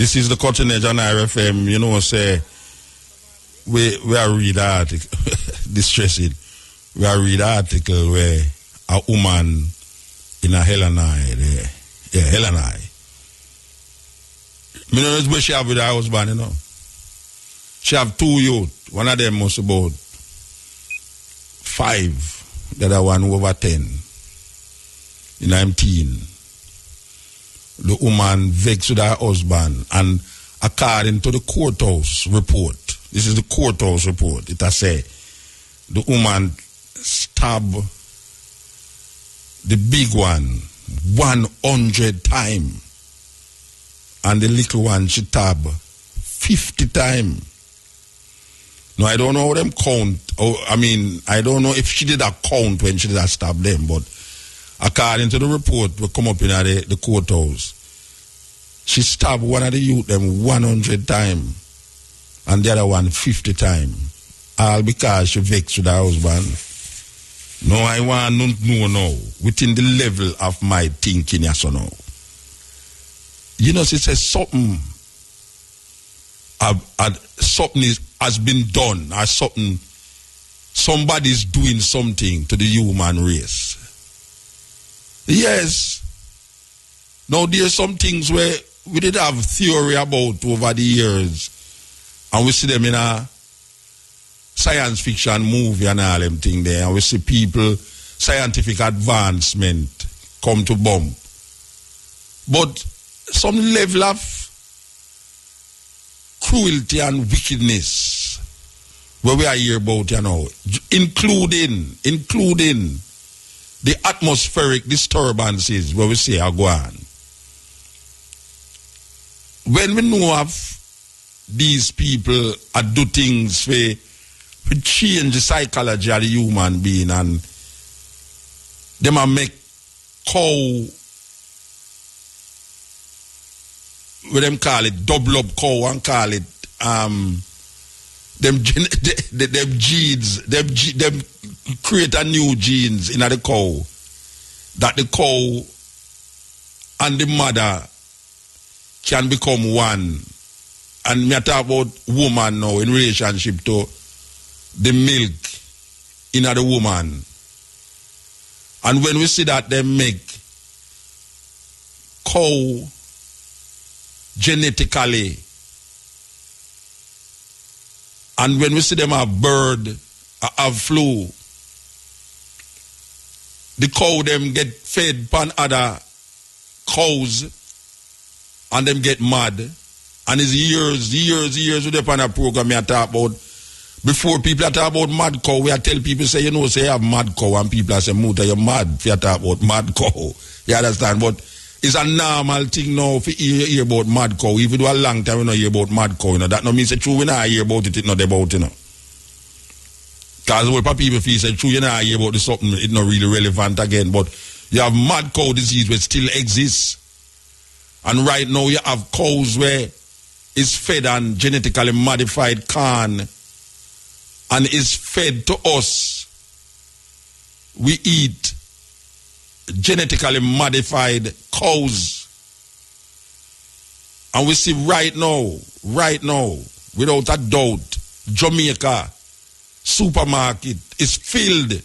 This is the Cutting Edge on RFM. You know, say, we are read the article, distressing. We are read the article where a woman in a Hellenai, Hellenai. You know where she have with her husband, you know. She have 2 youth. One of them must about 5. The other one over 10. 19. The woman vexed with her husband, and according to the courthouse report, this is the courthouse report, it has said the woman stabbed the big one 100 times, and the little one she stabbed 50 times. Now, I don't know how them count. I don't know if she did a count when she did a stab them, but according to the report we come up in the courthouse, she stabbed one of the youth them 100 times and the other one 50 times. All because she vexed with her husband. No, I want to know now, within the level of my thinking, yes or no. You know, she says something has been done, or somebody's doing something to the human race. Yes. Now there's some things where we did have theory about over the years, and we see them in a science fiction movie and all them thing there, and we see people, scientific advancement come to bump. But some level of cruelty and wickedness where we are here about, you know, including the atmospheric disturbances where we say are going. When we know of these people do things we change the psychology of the human being, and them a make cow, what them call it, double up cow, and call it them genes, them create a new genes in the cow, that the cow and the mother can become one. And me talk about woman now in relationship to the milk in the woman. And when we see that they make cow genetically, and when we see them have bird, have flu, the cow them get fed upon other cows, and them get mad. And it's years with upon a program I talk about. Before people talk about mad cow, we tell people, say, you know, say you have mad cow, and people say, Muta, you're mad if you talk about mad cow. You understand? But it's a normal thing now if you hear about mad cow. If you do a long time, you know, hear about mad cow, you know. That no means it's true, we not hear about it, it's not about, you know. Because what people feel, say, true, you not hear about this something, it's not really relevant again. But you have mad cow disease which still exists. And right now you have cows where it's fed on genetically modified corn and is fed to us. We eat genetically modified cows. And we see right now, without a doubt, Jamaica supermarket is filled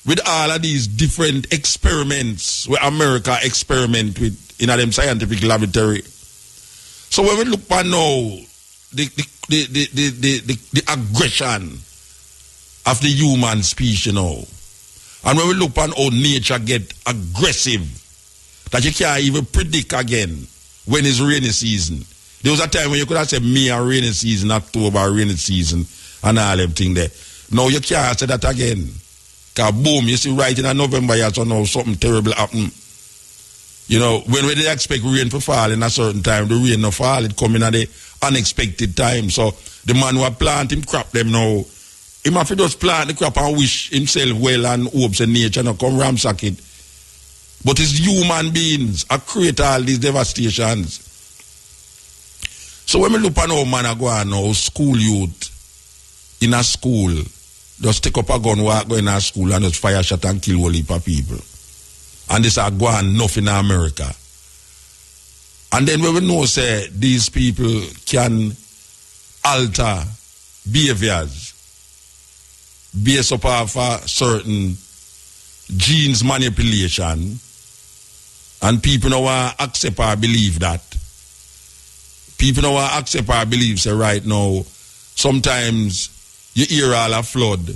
with all of these different experiments where America experiment with in them scientific laboratory. So when we look at now the aggression of the human species, you know, and when we look at how nature get aggressive, that you can't even predict again when it's rainy season. There was a time when you could have said May a rainy season, October rainy season, and all everything there. Now you can't say that again. Because boom, you see right in November, you so now something terrible happen. You know, when we did expect rain to fall in a certain time, the rain no fall, it come in at the unexpected time. So the man who plant him crop them now, he have to just plant the crop and wish himself well and hopes in nature no come ramsack it. But it's human beings that create all these devastations. So when we look at how man go on now, school youth in a school, just take up a gun, walk go in a school and just fire shot and kill a heap of people. And this are going enough in America. And then when we know, say, these people can alter behaviors based upon certain genes manipulation, and people don't want to accept or believe that. People don't want to accept or believe, say, right now, sometimes you hear all a flood,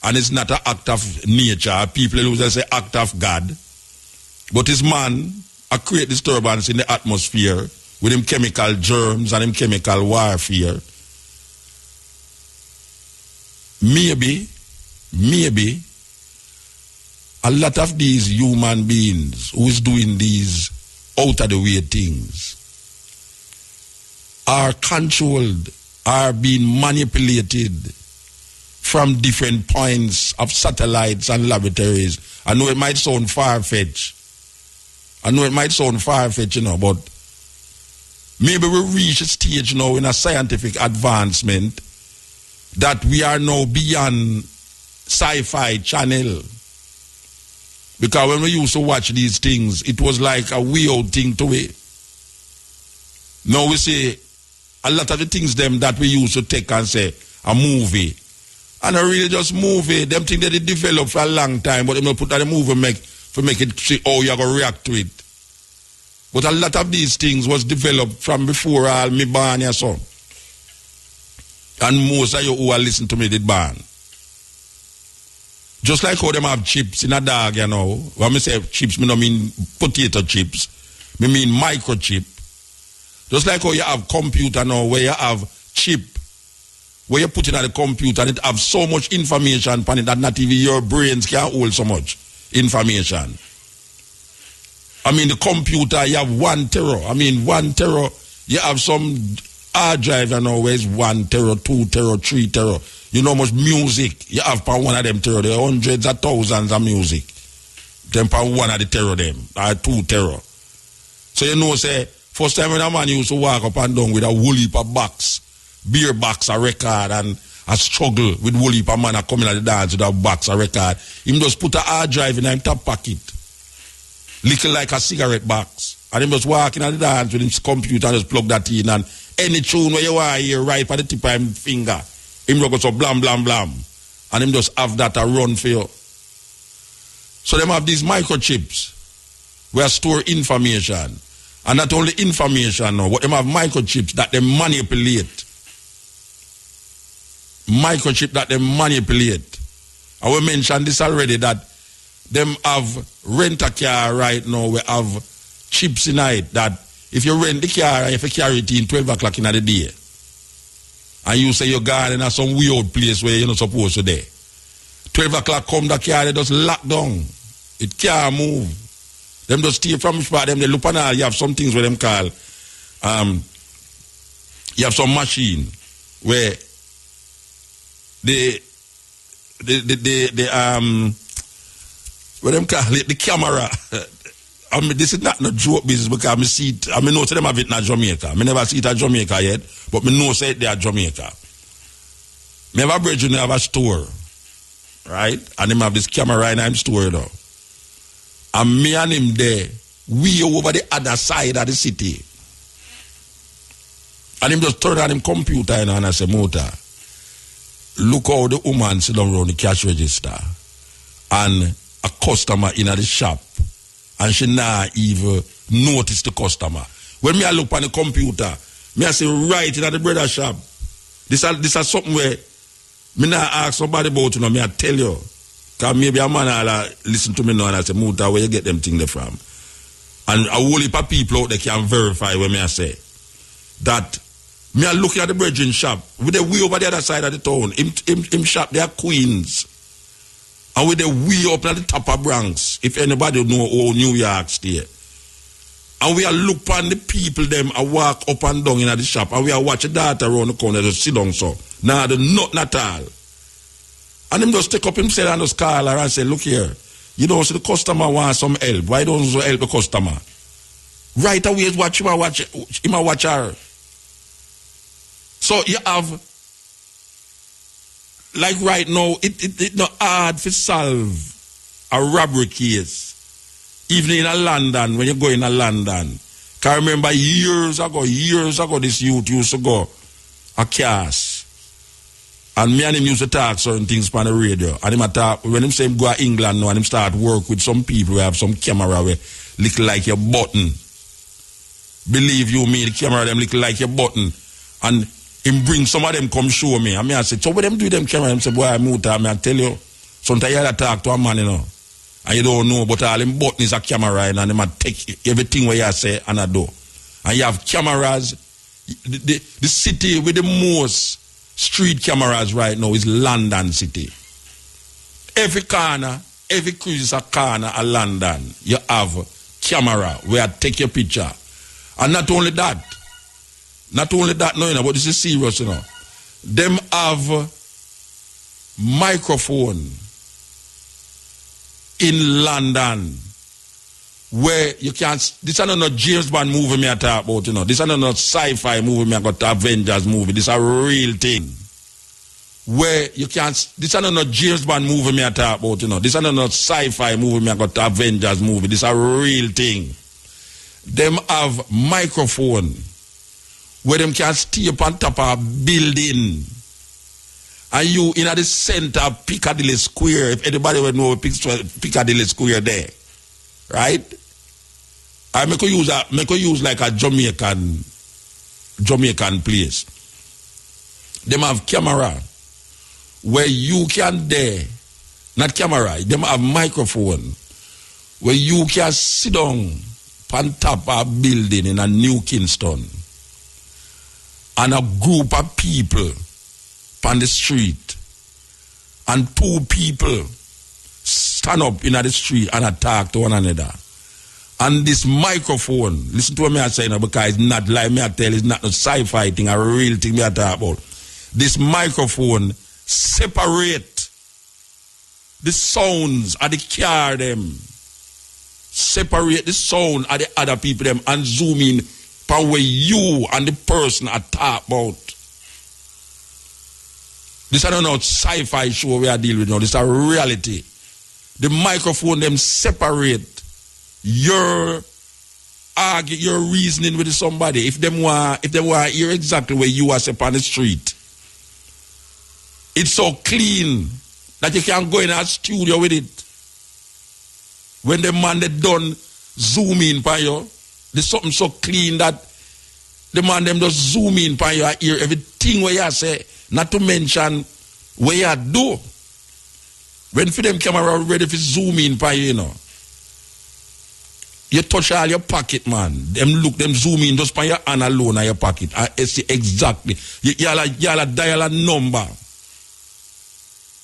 and it's not an act of nature. People who say act of God. But it's man a create disturbance in the atmosphere with them chemical germs and them chemical warfare. Maybe, a lot of these human beings who is doing these out of the way things are controlled, are being manipulated from different points of satellites and laboratories. I know it might sound far-fetched. But maybe we reach a stage now in a scientific advancement that we are now beyond sci-fi channel. Because when we used to watch these things, it was like a weird thing to it. Now we say a lot of the things them that we used to take and say a movie. And a really just movie, them things that they develop for a long time, but they don't put that in the movie to make it see how you're going to react to it. But a lot of these things was developed from before all me born your son. And most of you who are listening to me did born. Just like how them have chips in a dog, you know. When I say chips, I don't mean potato chips. I mean microchip. Just like how you have computer now, where you have chip, where you put it in the computer and it have so much information upon it that not even your brains can hold so much information. I mean, the computer, you have 1 tera. I mean, 1 tera, you have some hard drive, you know, where it's 1 tera, 2 tera, 3 tera. You know how much music you have per one of them tera. There are hundreds of thousands of music. Then per one of the tera them, or 2 tera. So you know, say, first time when a man used to walk up and down with a whole heap of box, beer box, a record, and a struggle with whole heap of man coming at the dance with a box, a record. Him just put a hard drive in his top pocket. Little like a cigarette box. And him just walking at the dance with his computer and just plug that in. And any tune where you want to hear right for the tip of his finger, him just go so blam, blam, blam. And him just have that a run for you. So them have these microchips where store information. And not only information now, but them have microchips that they manipulate. Microchip that they manipulate. I will mention this already, that them have rent a car right now. We have chips in it that if you rent the car and if you carry it in 12 o'clock in the day, and you say you're going in some weird place where you're not supposed to there, 12 o'clock come the car, they just lock down. It can't move. Them just steal from the spot, them they look on all. You have some things where them call, you have some machine where what them call it, the camera. I mean, this is not no joke business because I see it. I mean, know them have it in Jamaica. I never see it in Jamaica yet, but I know say it there at Jamaica. Me have a bridge and have a store, right? And them have this camera in him store though. And me and him there, we over the other side of the city. And him just turn on him computer and I say, Motor, look how the woman sit down around the cash register. And a customer in the shop. And she not even notice the customer. When me I look on the computer, me I say right in the brother shop. This is something where me not ask somebody about, you know, me I tell you. Because maybe a man will listen to me now and I say, Muta, where you get them things from? And a whole heap of people out there can verify when me I say that me I look at the bridging shop with the way over the other side of the town. Him shop, they are Queens. And with the way up at the top of Bronx, if anybody know how New York State. And we are look on the people them and walk up and down in the shop and we are watch the daughter around the corner just sit down so. Nah, the nothing at all. And him just take up himself and just call her and say, look here, you know, so the customer wants some help. Why don't you help the customer? Right away is watch him and watch her. So you have, like right now, it's not hard to solve a robbery case. Even in a London, when you go in a London, I remember years ago, this youth used to go a cast. And me and him used to talk certain things on the radio. And him talk, when him say him go to England now and him start work with some people who have some camera where look like your button. Believe you me, the camera them look like your button. And him bring some of them come show me. And me I say, so what them do with them camera? Him say, boy, I moved time. I tell you, sometimes you have to talk to a man, you know. And you don't know, but all them button is a camera and them take everything what you say and I do. And you have cameras. The city with the most street cameras right now is London City. Every corner, every cruise corner of London, you have camera where I take your picture. And not only that, no, you know, but this is serious, you know. Them have microphone in London where you can't, this is not a James Bond movie me I talk about, you know. This is not a sci-fi movie me I got Avengers movie. This is a real thing. Where you can't, this is not a James Bond movie me I talk about, you know. This is not a sci-fi movie me I got Avengers movie. This is a real thing. Them have microphone where them can stay up on top of a building. And you in at the center of Piccadilly Square, if anybody would know Piccadilly Square there, right? I make you use like a Jamaican place. Them have camera where you can there, not camera, them have microphone where you can sit down on top of a building in a New Kingston and a group of people on the street and two people stand up in the street and talk to one another. And this microphone, listen to what I say now because it's not like me I tell, it's not a sci-fi thing, a real thing me I talk about. This microphone separate the sounds of the car them, separate the sound of the other people them and zoom in from where you and the person are talk about. This is not a sci-fi show we are dealing with now. This is a reality. The microphone them separate your reasoning with somebody. If them want hear exactly where you are on the street, it's so clean that you can go in a studio with it. When the man they done zoom in by you, there's something so clean that the man them just zoom in by you, hear everything where you say. Not to mention where you do. When for them camera ready for zoom in by you know. You touch all your pocket, man. Them zoom in just by your hand alone in your pocket. I see exactly. You dial a number.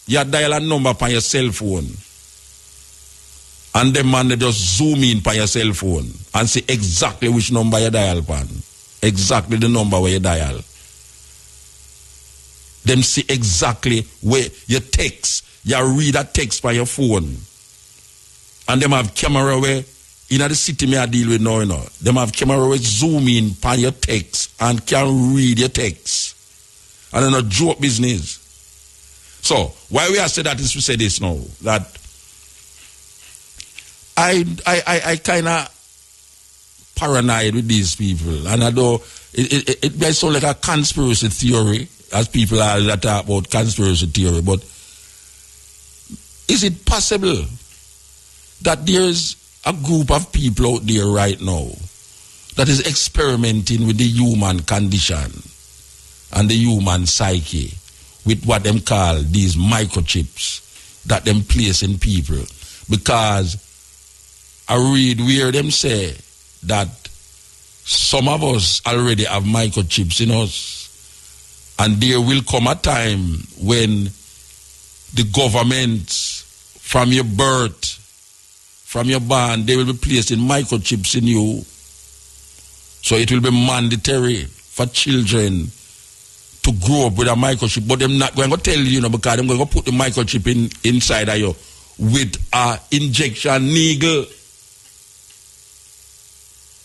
You dial a number on your cell phone. And them man they just zoom in by your cell phone and see exactly which number you dial upon. Exactly the number where you dial. Them see exactly where you text. You read a text by your phone. And them have camera where in the city me I deal with now, you know. Them have camera where zoom in on your text and can read your text. And then a joke business. So why we have said that is we say this now, that I kind of paranoid with these people. And I know it may sound like a conspiracy theory, as people are that talk about conspiracy theory, but is it possible that there's a group of people out there right now that is experimenting with the human condition and the human psyche with what them call these microchips that them place in people? Because I read where them say that some of us already have microchips in us. And there will come a time when the government, from your birth, from your born, they will be placing microchips in you. So it will be mandatory for children to grow up with a microchip. But they're not going to tell you, because they're going to put the microchip inside of you with an injection needle.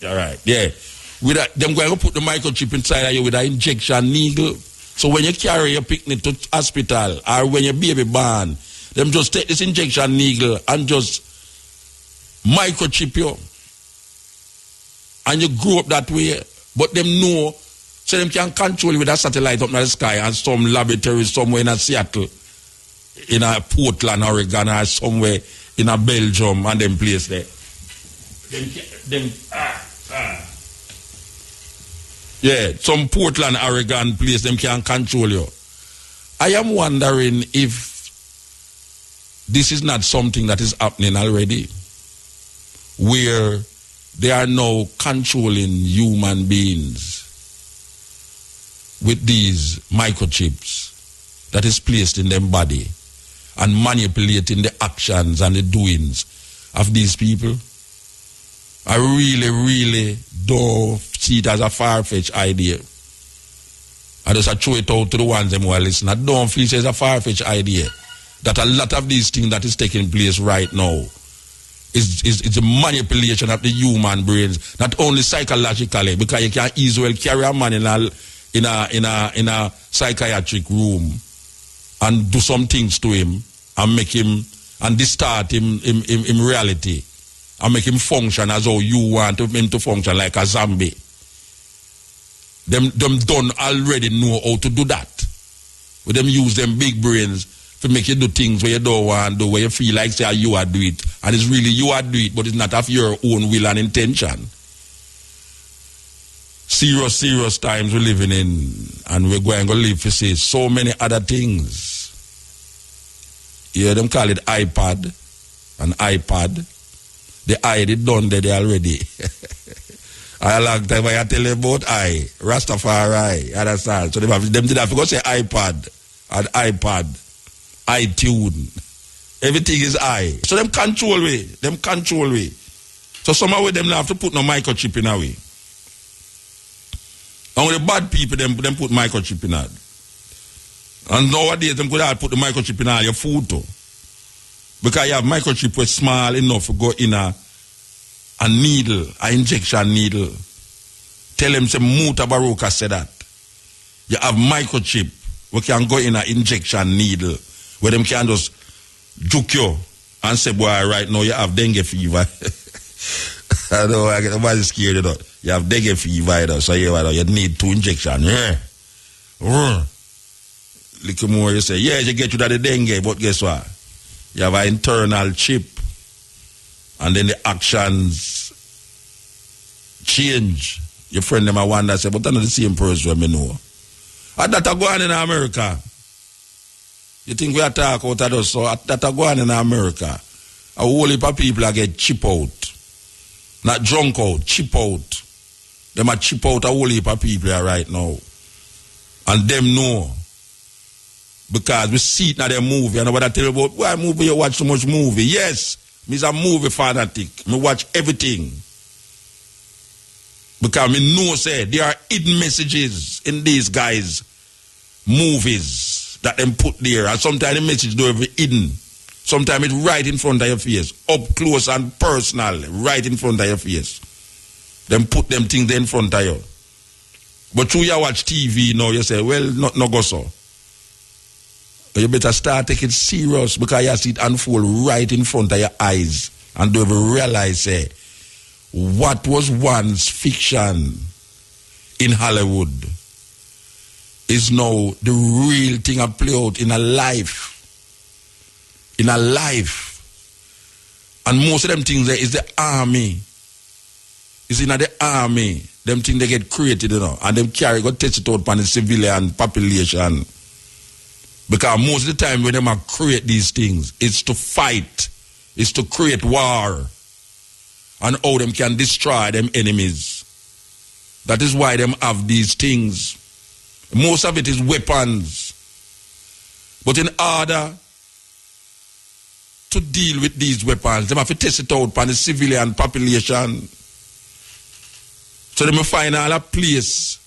All right, yeah. Them going to put the microchip inside of you with an injection needle. So when you carry your picnic to hospital or when your baby born, them just take this injection needle and just microchip you. And you grow up that way. But them know, so them can control you with a satellite up in the sky and some laboratory somewhere in Seattle, in a Portland, Oregon, or somewhere in a Belgium and them place there. Yeah, some Portland, Oregon place, them can control you. I am wondering if this is not something that is happening already, where they are now controlling human beings with these microchips that is placed in their body and manipulating the actions and the doings of these people. I really, really don't see it as a far-fetched idea. I just throw it out to the ones who are listening. I don't feel it's a far-fetched idea that a lot of these things that is taking place right now is a manipulation of the human brains, not only psychologically, because you can easily carry a man in a psychiatric room and do some things to him and make him and distort him in reality and make him function as how you want him to function, like a zombie. Them don't already know how to do that. But them use them big brains to make you do things where you don't want to do, where you feel like say you are do it. And it's really you are do it, but it's not of your own will and intention. Serious times we're living in, and we're going to live to see so many other things. Yeah, them call it iPad and iPad. The I did done there already. A long time I tell you about Rastafari, understand? So them did have to go say iPad and iPad, iTunes. Everything is I. So them control way. So somehow them have to put no microchip in a way. And with the bad people, them put microchip in that. And nowadays, them could have put the microchip in all your food too. Because you have microchip was small enough to go in a needle, an injection needle. Tell them say Muta Baruka said that. You have microchip, we can go in an injection needle, where them can just juke you and say, boy, right now you have dengue fever. I know, I get nobody scared, you know. You have dengue fever, you know, so you need 2 injections. Yeah. Little more, you say, yeah, you get you that the dengue, but guess what? You have an internal chip, and then the actions change. Your friend them I wonder say, but I'm not the same person we know. And that are going in America. You think we are talking about that so that are going in America. A whole heap of people are get chip out. Not drunk out, chip out. Them are chip out a whole heap of people right now. And them know. Because we see it in their movie. And what I tell you about, why movie you watch so much movie? Yes, me's a movie fanatic. Me watch everything. Because me know say there are hidden messages in these guys' movies that them put there. And sometimes the message don't even hidden. Sometimes it's right in front of your face. Up close and personal. Right in front of your face. Them put them things there in front of you. But through you watch TV now, you say, well, no go so. You better start taking it serious because you see it unfold right in front of your eyes and don't even realize what was once fiction in Hollywood is now the real thing I play out in a life. In a life. And most of them things there is the army. It's in the army. Them things they get created, you know, and them go test it out upon the civilian population. Because most of the time when them create these things, it's to fight. It's to create war. And how them can destroy them enemies. That is why them have these things. Most of it is weapons. But in order to deal with these weapons, them have to test it out upon the civilian population. So them find all a place.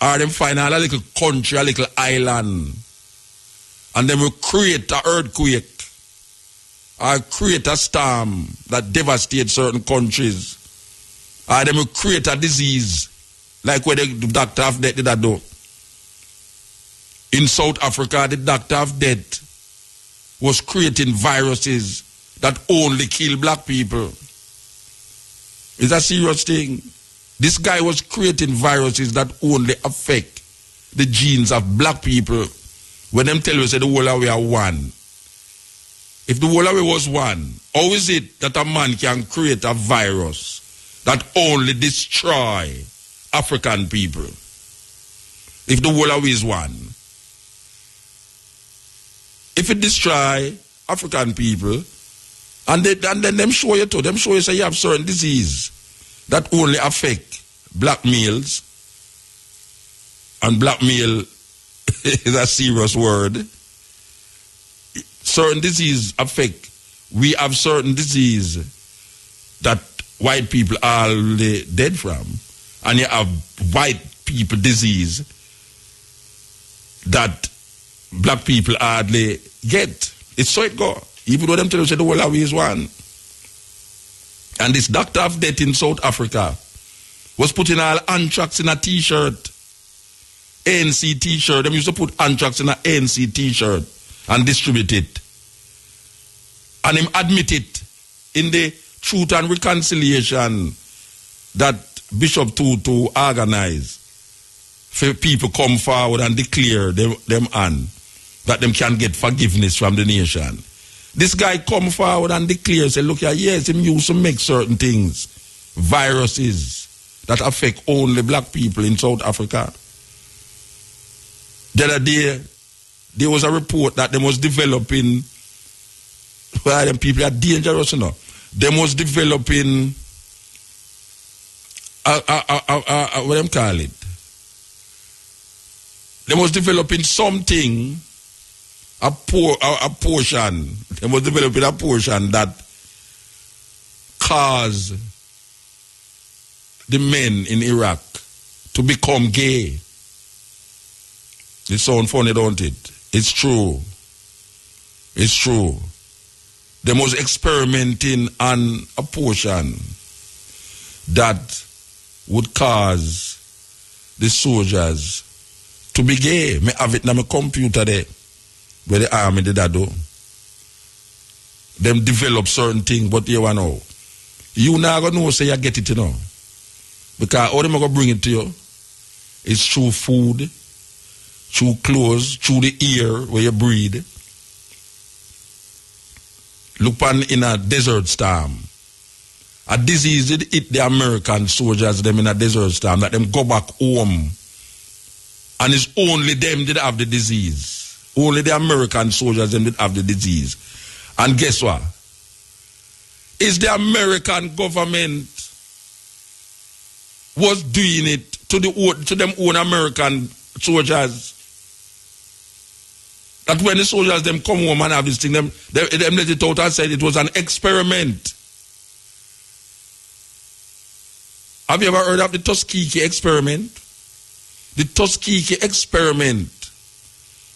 Or them find a little country, a little island. And then we create an earthquake. Or create a storm that devastates certain countries. Or then we create a disease. Like where the doctor of death did that do. In South Africa, the doctor of death was creating viruses that only kill black people. It's a serious thing. This guy was creating viruses that only affect the genes of black people. When them tell you say the whole away are one. If the whole away was one, how is it that a man can create a virus that only destroy African people? If the whole away is one. If it destroy African people, and then them show you too, them show you say you have certain disease that only affect black males, and black male is a serious word. Certain disease affect, we have certain disease that white people are dead from, and you have white people disease that black people hardly get. It's so it go. Even though them tell you say the whole away is one. And this doctor of death in South Africa was putting all anthrax in a t-shirt. ANC t-shirt. Them used to put anthrax in an ANC t-shirt and distribute it. And him admit it in the Truth and Reconciliation that Bishop Tutu organized for people come forward and declare them on that them can get forgiveness from the nation. This guy come forward and declare, say, look here, yes, him used to make certain things, viruses that affect only black people in South Africa. The other day, there was a report that them was developing, well, them people are dangerous, you know. Them was developing, what them call it? Them was developing something, a portion. They was developing a portion that caused the men in Iraq to become gay. It sounds funny, don't it? It's true. It's true. They was experimenting on a portion that would cause the soldiers to be gay. I have it on my computer there, where the army did that do. Them develop certain things, but you know. You now gonna know say you get it, you know. Because all them gonna bring it to you is through food, through clothes, through the air where you breathe. Look in a desert storm. A disease it hit the American soldiers them in a desert storm that them go back home. And it's only them that have the disease. Only the American soldiers them that have the disease. And guess what? It's the American government was doing it to them own American soldiers. That when the soldiers them come home and have this thing, them let it out and said it was an experiment. Have you ever heard of the Tuskegee experiment? The Tuskegee experiment,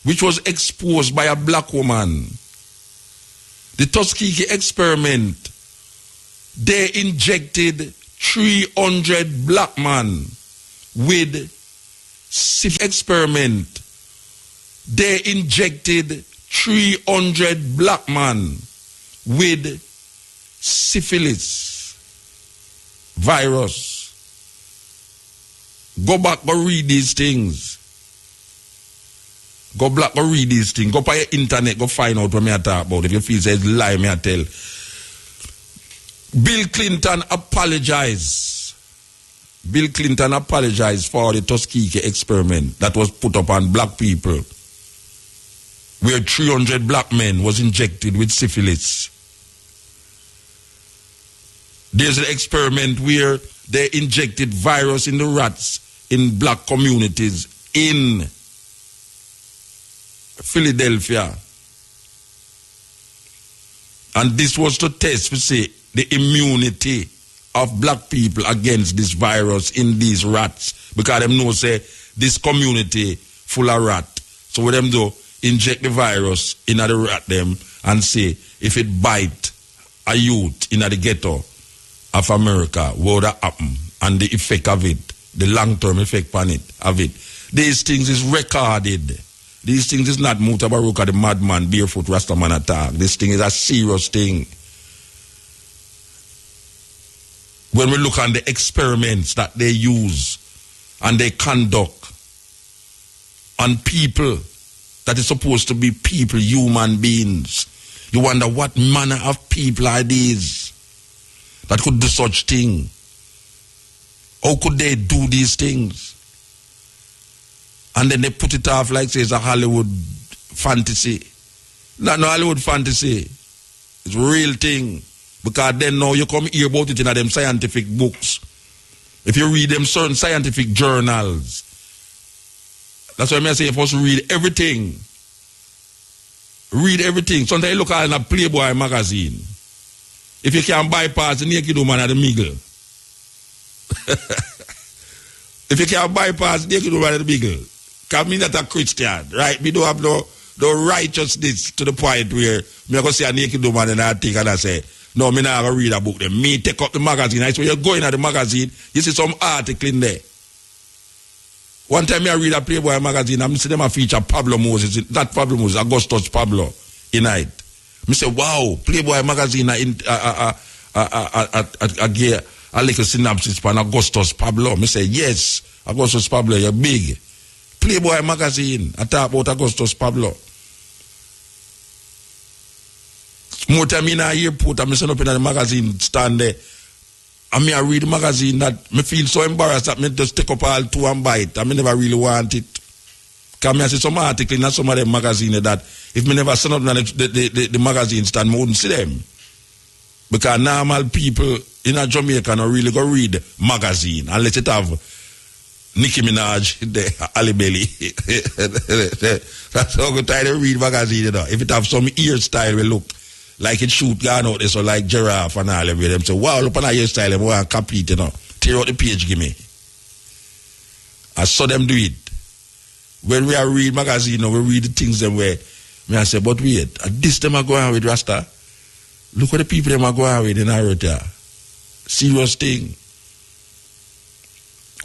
which was exposed by a black woman. The Tuskegee experiment, they injected 300 black men with syphilis. Experiment, they injected 300 black men with syphilis virus. Go back, go read these things. Go back, go read these things. Go by your internet, go find out what I talk about. If you feel it's lie, me I tell. Bill Clinton apologized. Bill Clinton apologized for the Tuskegee experiment that was put up on black people, where 300 black men was injected with syphilis. There's an experiment where they injected virus in the rats in black communities in Philadelphia. And this was to test, we say, the immunity of black people against this virus in these rats. Because them know, say, this community full of rat. So what them do, inject the virus in the rat them and say, if it bite a youth in the ghetto of America, what would happen? And the effect of it, the long-term effect on it, of it. These things is recorded. These things is not Mutabaruka, the madman, barefoot Rastaman attack. This thing is a serious thing. when we look on the experiments that they use and they conduct on people that is supposed to be people, human beings, you wonder what manner of people are these that could do such thing? How could they do these things? And then they put it off like say it's a Hollywood fantasy. Not no Hollywood fantasy. It's a real thing. Because then now you come hear about it in them scientific books. If you read them certain scientific journals, that's why I say you first read everything. Read everything. Sometimes you look at in a Playboy magazine. If you can bypass the naked woman at the middle. If you can bypass the naked woman at the middle, can mean that a Christian, right? We don't have no righteousness to the point where me go see a naked woman and I think and I say, no, me not gonna read a book. Then me take up the magazine. I say, when you're going at the magazine, you see some article in there. One time I read a Playboy magazine, I see them a feature Pablo Moses, not Pablo Moses, Augustus Pablo in it. I say, wow, Playboy magazine a little synopsis for Augustus Pablo. I say, yes, Augustus Pablo, you're big. Playboy magazine, I talk about Augustus Pablo. More time in a airport, I'm sitting up in the magazine stand there. I mean, I read the magazine that me feel so embarrassed that me just take up all two and bite. I never really want it. Because I see some article in some of them magazines that if me never send up the magazine stand, I wouldn't see them. Because normal people in a Jamaica don't really go read magazine unless it have Nicki Minaj, the Ali Belly. That's how good time to read magazine, you know. If it have some hairstyle, we look like it shoot gone out there, so like giraffe and all of them. So wow, look on a hairstyle, them want complete, you know. Tear out the page, give me. I saw them do it. When we are read magazine, you know, we read the things them where me I say, but wait, at this them are going with Rasta. Look what the people them are going with in Arota. Serious thing.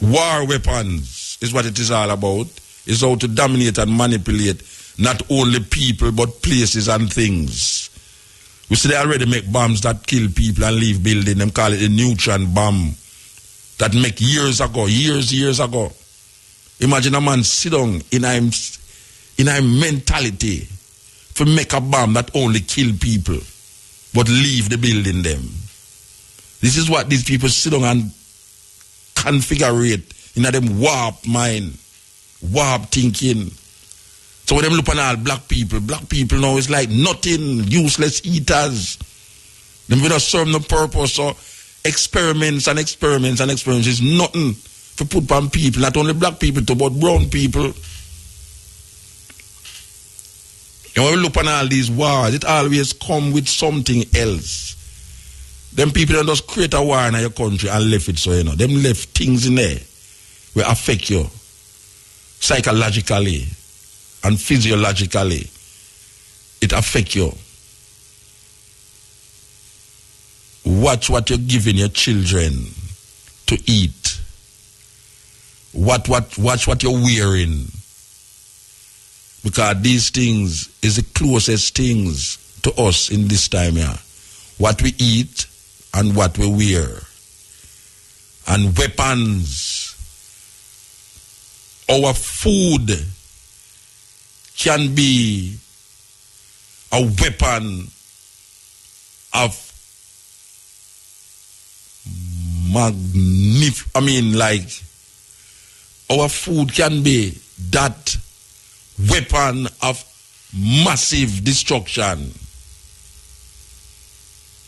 War weapons is what it is all about. It's how to dominate and manipulate not only people but places and things. We see they already make bombs that kill people and leave building. Them call it a neutron bomb. That make years ago. Imagine a man sit down in a mentality to make a bomb that only kill people but leave the building them. This is what these people sit down and configure in them warp mind, warp thinking. So when them look at all black people now is like nothing, useless eaters. Them will not serve no purpose. So experiments is nothing to put on people, not only black people, but brown people. And when we look at all these wars, it always come with something else. Them people don't just create a war in your country and left it so, you know. Them left things in there will affect you psychologically and physiologically. It affects you. Watch what you're giving your children to eat. Watch what you're wearing. Because these things is the closest things to us in this time here. What we eat and what we wear. And weapons. Our food can be a weapon of our food can be that weapon of massive destruction.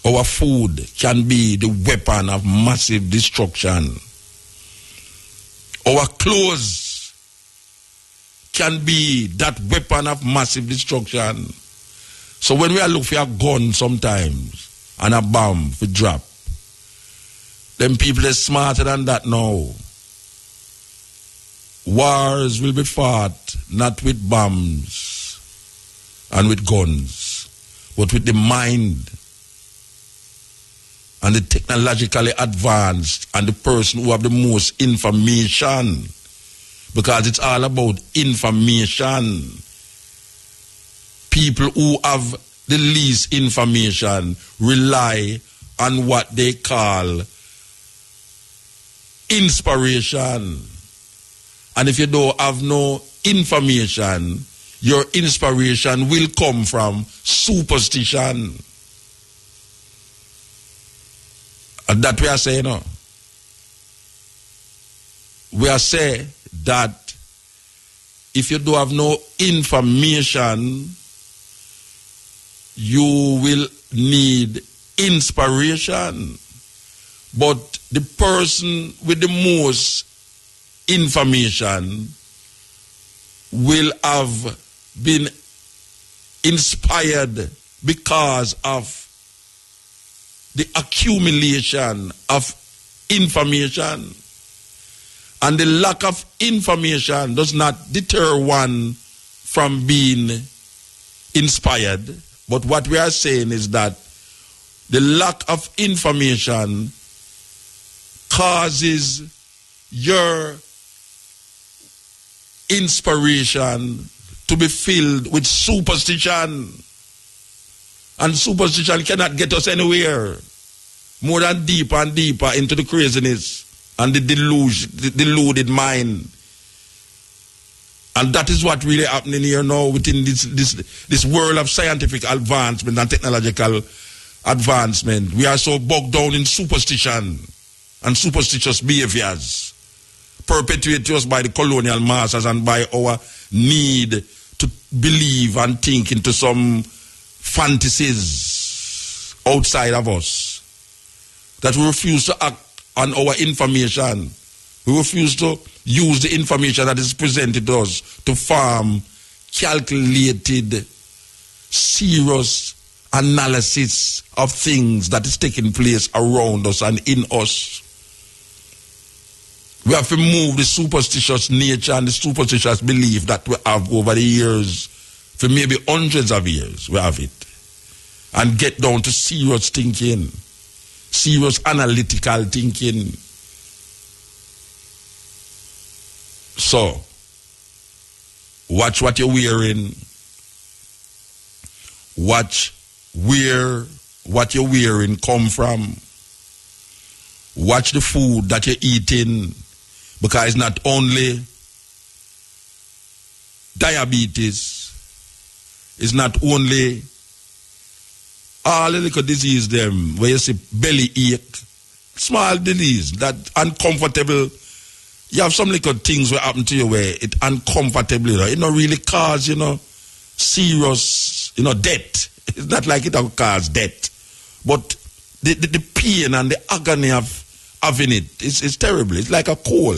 Our food can be the weapon of massive destruction. Our clothes can be that weapon of massive destruction. So when we are looking for a gun sometimes and a bomb for drop, them people are smarter than that now. Wars will be fought not with bombs and with guns, but with the mind and the technologically advanced and the person who have the most information. Because it's all about information. People who have the least information rely on what they call inspiration. And if you don't have no information, your inspiration will come from superstition. And that we are saying, no. We are saying that if you don't have no information, you will need inspiration. But the person with the most information will have been inspired because of the accumulation of information. And the lack of information does not deter one from being inspired. But what we are saying is that the lack of information causes your inspiration to be filled with superstition. And superstition cannot get us anywhere more than deeper and deeper into the craziness and the deluded mind. And that is what really happening here now within this world of scientific advancement and technological advancement. We are so bogged down in superstition and superstitious behaviors perpetuated to us by the colonial masters and by our need to believe and think into some fantasies outside of us. That we refuse to act on our information. We refuse to use the information that is presented to us to form calculated, serious analysis of things that is taking place around us and in us. We have to move the superstitious nature and the superstitious belief that we have over the years, for maybe hundreds of years, we have it, and get down to serious thinking, serious analytical thinking. So, watch what you're wearing. Watch where what you're wearing come from. Watch the food that you're eating, because it's not only diabetes, it's not only all the little disease them where you see belly ache, small disease, that uncomfortable. You have some little things that happen to you where it uncomfortable, it not really cause, serious, death. It's not like it will cause death. But the pain and the agony of having it, it's terrible. It's like a cold,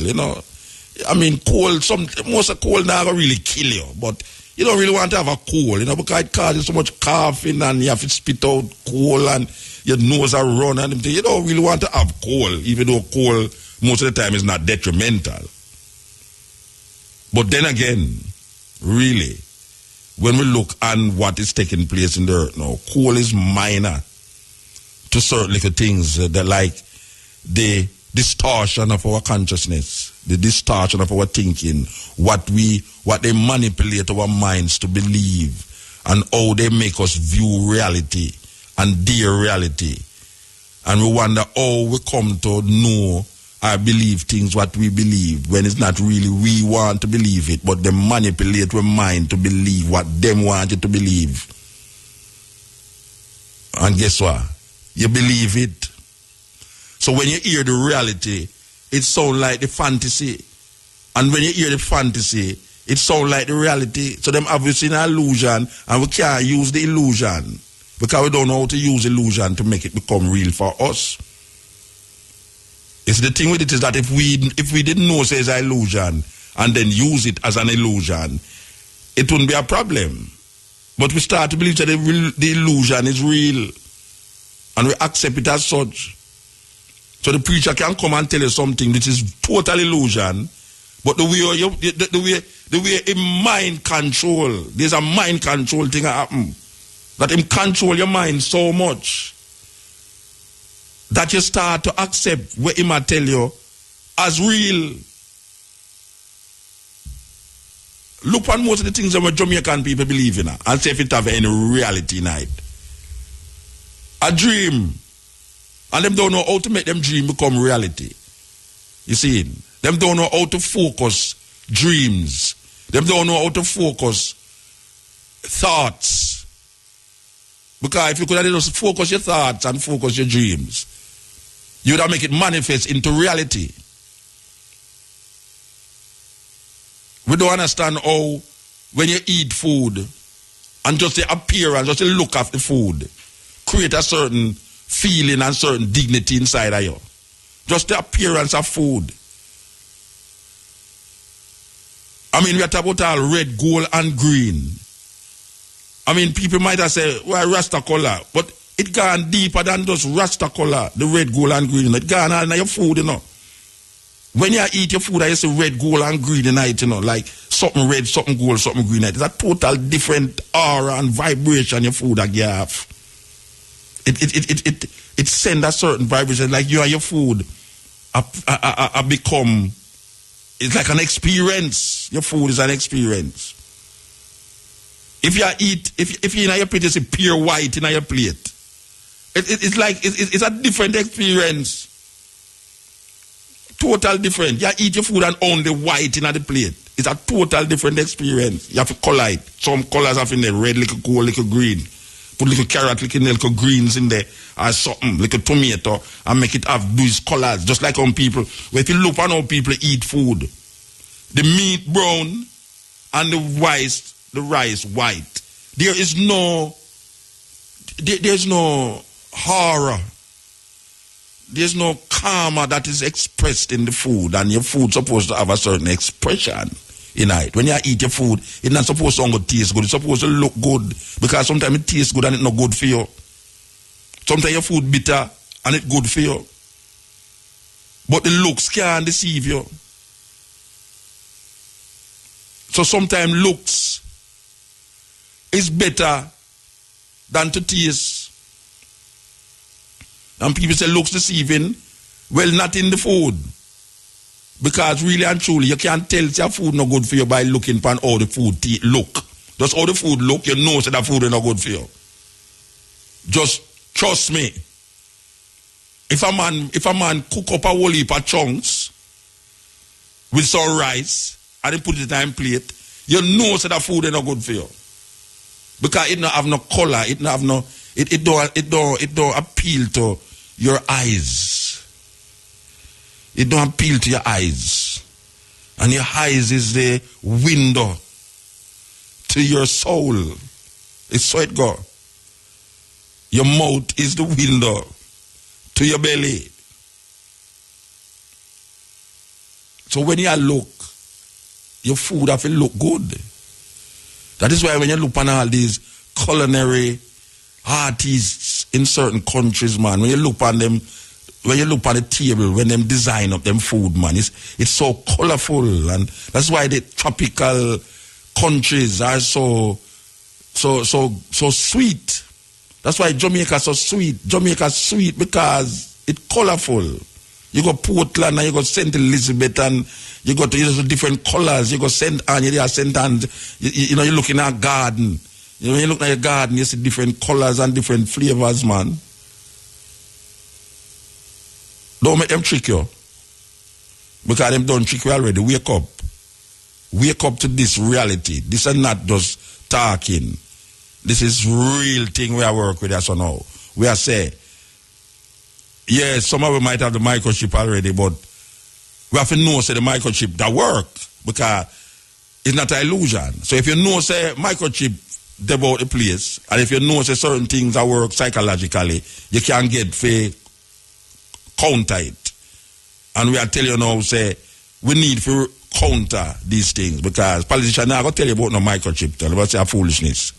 I mean, cold, most of cold now really kill you, but you don't really want to have a cold, because it causes so much coughing and you have to spit out cold and your nose are run and everything. You don't really want to have cold, even though cold most of the time is not detrimental. But then again, really, when we look on what is taking place in the earth now, coal is minor to certain little things that like the distortion of our consciousness, the distortion of our thinking, what they manipulate our minds to believe, and how they make us view reality and their reality. And we wonder how we come to know or believe things what we believe when it's not really we want to believe it, but they manipulate our mind to believe what them want you to believe. And guess what? You believe it. So when you hear the reality, it sounds like the fantasy. And when you hear the fantasy, it sounds like the reality. So them obviously an illusion, and we can't use the illusion because we don't know how to use illusion to make it become real for us. It's the thing with it is that if we didn't know it's an illusion and then use it as an illusion, it wouldn't be a problem. But we start to believe that the illusion is real, and we accept it as such. So the preacher can come and tell you something which is total illusion, but the way in mind control, there's a mind control thing that happen, that him control your mind so much that you start to accept what he might tell you as real. Look on most of the things that Jamaican people believe in and see if it have any reality in it. A dream. And them don't know how to make them dream become reality. You see, them don't know how to focus dreams. Them don't know how to focus thoughts. Because if you could have just focus your thoughts and focus your dreams, you would have make it manifest into reality. We don't understand how when you eat food and just the appearance, just the look of the food, create a certain feeling and certain dignity inside of you. Just the appearance of food. I mean, we are talking about all red, gold, and green. I mean, people might have said, well, Rasta color, but it gone deeper than just Rasta color, the red, gold, and green. It gone all in your food, you know. When you eat your food, I say red, gold, and green in it, you know, like something red, something gold, something green. It's a total different aura and vibration your food that you have. It sends a certain vibration, like you and your food become, it's like an experience. Your food is an experience. If you eat, if you in your plate, you see pure white in your plate. It's like, it's a different experience. Total different. You eat your food and only white in the plate. It's a total different experience. You have to color it. Some colors have in there, red, little gold, little green. Put little carrot, little greens in there, or something, little tomato, and make it have these colors, just like on people. If you look on how people eat food, the meat brown and the rice white. There's no horror. There's no karma that is expressed in the food, and your food supposed to have a certain expression in it. When you eat your food, it's not supposed to taste good. It's supposed to look good, because sometimes it tastes good and it's not good for you. Sometimes your food bitter and it's good for you. But the looks can deceive you. So sometimes looks is better than to taste. And people say looks deceiving. Well, not in the food. Because really and truly, you can't tell your food not good for you by looking upon how the food look. Just how the food look, you know that food is not good for you. Just trust me. If a man cook up a whole heap of chunks with some rice and he put it in a plate, you know that food is not good for you. Because it don't have no color, it don't appeal to your eyes. It don't appeal to your eyes. And your eyes is the window to your soul. It's so it go. Your mouth is the window to your belly. So when you look, your food have to look good. That is why when you look on all these culinary artists in certain countries, man, when you look on them, when you look at the table, when them design up them food, man, it's so colorful, and that's why the tropical countries are so sweet. That's why Jamaica's so sweet. Jamaica's sweet because it's colorful. You go Portland and you go St. Elizabeth and you go to different colors. You go St. Anne, you St. Anne. You know, you look in a garden. You know, when you look at your garden, you see different colors and different flavors, man. Don't make them trick you. Because them don't trick you already. Wake up. Wake up to this reality. This is not just talking. This is real thing we are working with us now. We are saying, yes, some of them might have the microchip already, but we have to know, say, the microchip that work. Because it's not an illusion. So if you know, say, microchip about the place, and if you know, say, certain things that work psychologically, you can get for counter it. And we are telling you now, say, we need to counter these things, because politicians now going to tell you about no microchip, tell you about say foolishness.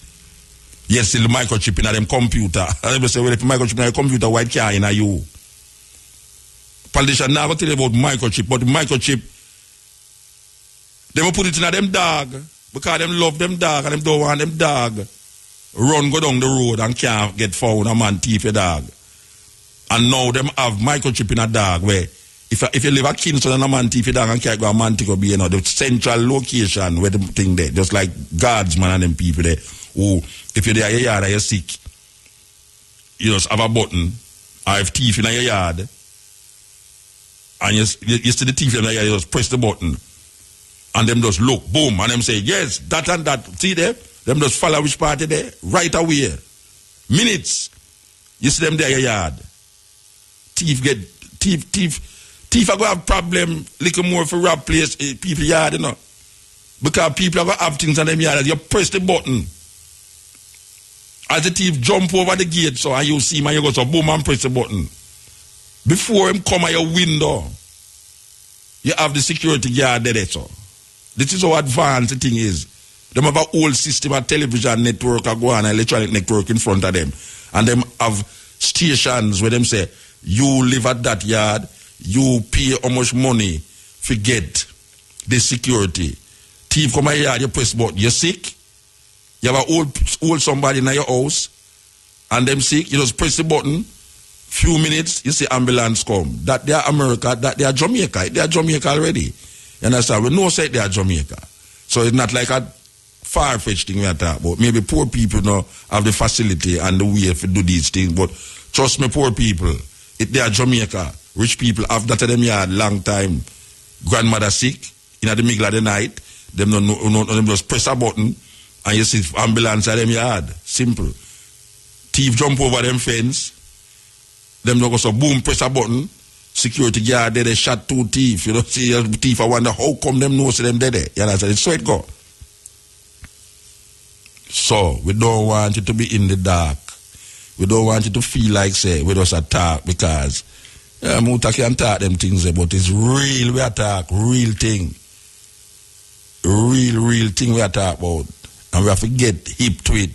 Yes, still the microchip in them computer. And they say, well, if the microchip in your computer, why can't in you? Politicians now going to tell you about microchip, but the microchip, they will put it in them dog, because them love them dog, and them don't want them dog run, go down the road and can't get found, a man thief a dog. And now them have microchip in a dog where if you live at Kingston and a man thief a dog and can't go a man to go be, you know, the central location where the thing there, just like guardsman and them people there, who, if you're there in your yard and you're sick, you just have a button, or if thief in your yard, And you see the thief, you just press the button. And them just look, boom, and them say, yes, that and that. See there? Them just follow which party there. Right away. Minutes. You see them there in your yard. Thief are going to have problem little more for rob place, people yard, you know. Because people are going to have things on them yard. You press the button. As the thief jump over the gate, so and you see him and you go so boom and press the button. Before him come at your window, you have the security guard there, so. This is how advanced the thing is. Them have a whole system of television network or go on, electronic network in front of them. And them have stations where them say, you live at that yard, you pay how much money to get the security. Thief come at your yard, you press button, you're sick. You have a old somebody in your house, and them sick, you just press the button. Few minutes, you see ambulance come. That they are America, that they are Jamaica. They are Jamaica already. You understand? We know say they are Jamaica. So it's not like a far-fetched thing we are talking about. Maybe poor people now have the facility and the way to do these things. But trust me, poor people, if they are Jamaica, rich people have that in them yard long time. Grandmother sick, in the middle of the night, them just press a button and you see ambulance at them yard. Simple. Thief jump over them fence. Them don't go so boom, press a button. Security guard there, they shot 2 thieves. You know, see a thief, I wonder how come them know see them there. You understand? It's so it go. So, we don't want you to be in the dark. We don't want you to feel like, say, we just attack because Muta can talk them things, but it's real we attack, real thing. Real thing we attack about. And we have to get hip to it.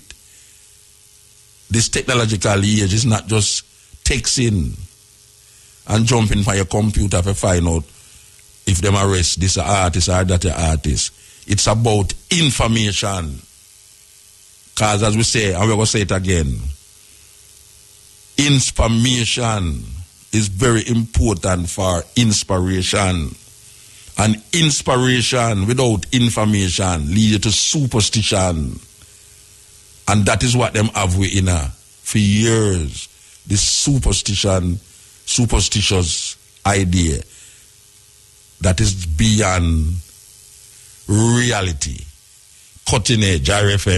This technological age is not just texting and jumping for your computer to find out if them arrest this artist or that artist. It's about information. Because as we say, and we're going to say it again, information is very important for inspiration. And inspiration without information leads to superstition. And that is what them have within for years. This superstitious idea that is beyond reality. Cutting edge, RFM.